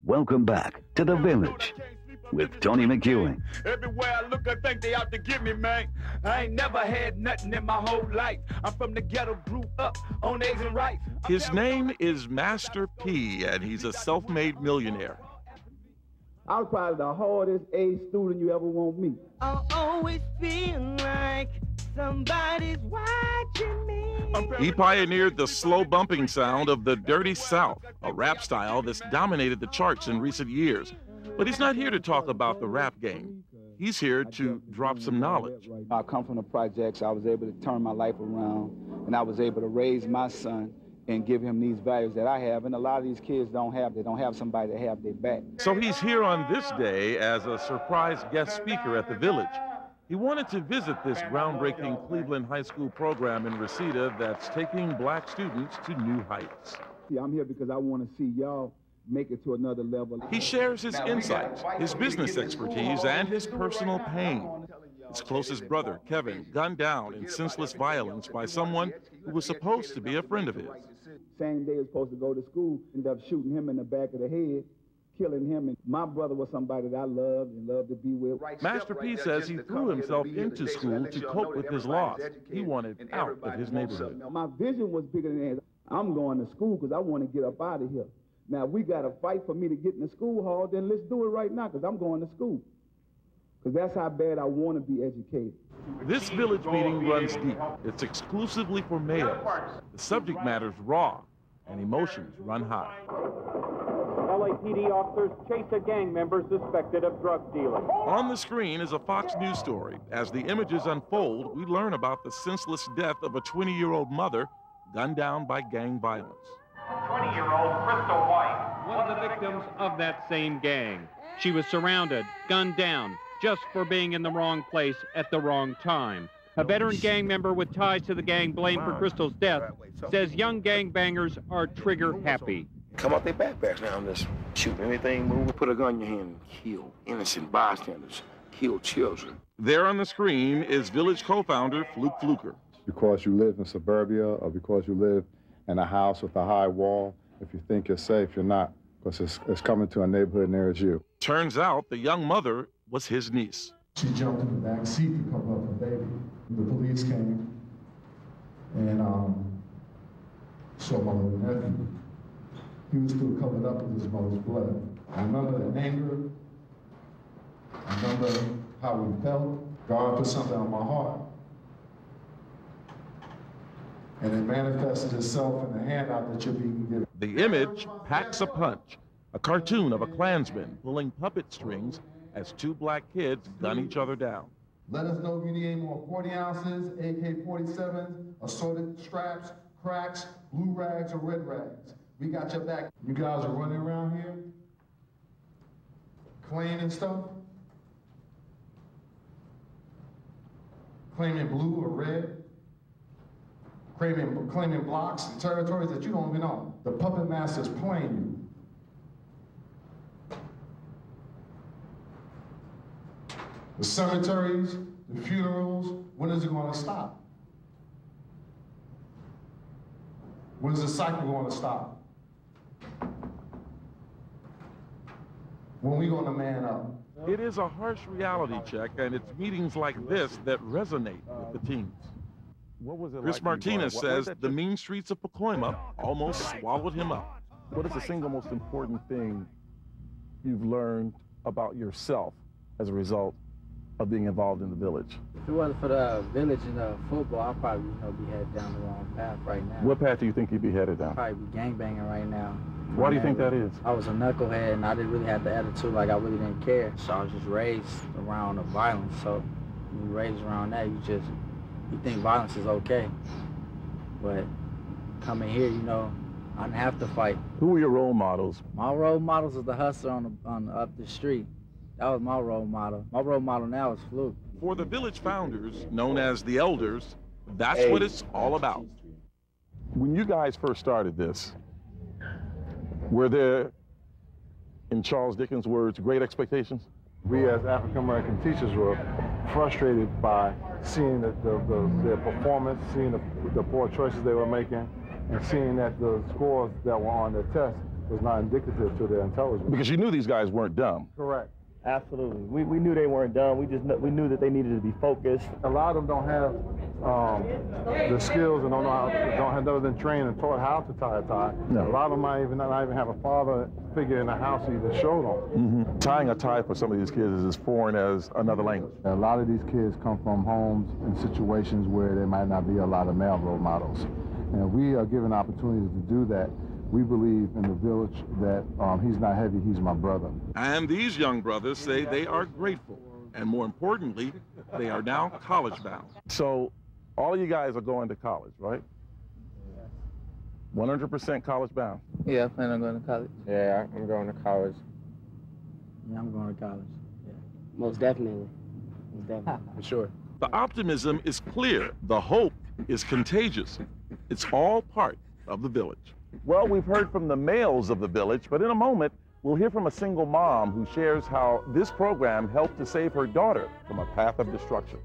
Welcome back to The Village with Tony McEwen. Everywhere I look, I think they out to get me, man. I ain't never had nothing in my whole life. I'm from the ghetto, grew up on eggs and rice. His name is Master P, and he's a self-made millionaire. I was probably the hardest A student you ever won't meet. I always feel like somebody's watching me. He pioneered the slow bumping sound of the Dirty South, a rap style that's dominated the charts in recent years. But he's not here to talk about the rap game. He's here to drop some knowledge. I come from the projects. I was able to turn my life around, and I was able to raise my son and give him these values that I have. And a lot of these kids don't have. They don't have somebody to have their back. So he's here on this day as a surprise guest speaker at the Village. He wanted to visit this groundbreaking Cleveland High School program in Reseda that's taking black students to new heights. Yeah, I'm here because I want to see y'all make it to another level. He shares his insights, his business expertise, and his personal pain. His closest brother, Kevin, gunned down in senseless violence by someone who was supposed to be a friend of his. Same day he was supposed to go to school, ended up shooting him in the back of the head, killing him. And my brother was somebody that I loved and loved to be with. Master P says he threw himself into school to cope with his loss. He wanted out of his neighborhood. My vision was bigger than that. I'm going to school because I want to get up out of here. Now, if we got to fight for me to get in the school hall, then let's do it right now because I'm going to school. Because that's how bad I want to be educated. This Village meeting runs deep. It's exclusively for males. The subject matter's raw, and emotions run high. LAPD officers chase a gang member suspected of drug dealing. On the screen is a Fox News story. As the images unfold, we learn about the senseless death of a 20-year-old mother gunned down by gang violence. 20-year-old Crystal White, one of the victims of that same gang. She was surrounded, gunned down, just for being in the wrong place at the wrong time. A veteran gang member with ties to the gang blamed for Crystal's death says young gangbangers are trigger happy. Come out their backpacks now and just shoot anything, move, put a gun in your hand and kill innocent bystanders, kill children. There on the screen is Village co-founder Fluke Fluker. Because you live in suburbia or because you live in a house with a high wall, if you think you're safe, you're not, because it's coming to a neighborhood near as you. Turns out the young mother was his niece. She jumped in the back seat to cover up her baby. The police came and saw my little nephew. He was still covered up with his mother's blood. I remember the anger. I remember how we felt. God put something on my heart. And it manifested itself in the handout that you're being given. The image packs a punch, a cartoon of a Klansman pulling puppet strings as two black kids gun each other down. Let us know if you need any more 40 ounces, AK-47s, assorted straps, cracks, blue rags, or red rags. We got your back. You guys are running around here, claiming stuff, claiming blue or red, claiming blocks and territories that you don't even own. The puppet master's playing you. The cemeteries, the funerals, when is it going to stop? When is the cycle going to stop? When we going to man up? It is a harsh reality check, and it's meetings like this that resonate with the teens. What was it Chris like Martinez says the mean streets of Pacoima almost swallowed him up. What is the single most important thing you've learned about yourself as a result of being involved in the Village? If it wasn't for the Village and football, I'd probably be headed down the wrong path right now. What path do you think you'd be headed down? I'd probably be gangbanging right now. Why do you think that is? I was a knucklehead and I didn't really have the attitude, like I really didn't care. So I was just raised around the violence. So when you're raised around that, you think violence is okay. But coming here, I didn't have to fight. Who were your role models? My role models is the hustler on up the street. That was my role model. My role model now is Fluke. For the Village founders, known as the Elders, that's what it's all about. When you guys first started this, were there, in Charles Dickens' words, great expectations? We as African-American teachers were frustrated by seeing their performance, seeing the poor choices they were making, and seeing that the scores that were on their tests was not indicative to their intelligence. Because you knew these guys weren't dumb. Correct. Absolutely. We knew they weren't dumb. We knew that they needed to be focused. A lot of them don't have the skills and don't know how, don't have never been trained and taught how to tie a tie. No. A lot of them might not even have a father figure in the house to even show them. Mm-hmm. Tying a tie for some of these kids is as foreign as another language. A lot of these kids come from homes and situations where there might not be a lot of male role models. And we are given opportunities to do that. We believe in the village that he's not heavy, he's my brother. And these young brothers say they are grateful. And more importantly, they are now college bound. So all of you guys are going to college, right? 100% college bound? Yeah, I plan on going to college. Yeah, I'm going to college. Yeah, I'm going to college. Yeah. Most definitely. Most definitely. For sure. The optimism is clear. The hope is contagious. It's all part of the village. Well, we've heard from the males of the village, but in a moment, we'll hear from a single mom who shares how this program helped to save her daughter from a path of destruction.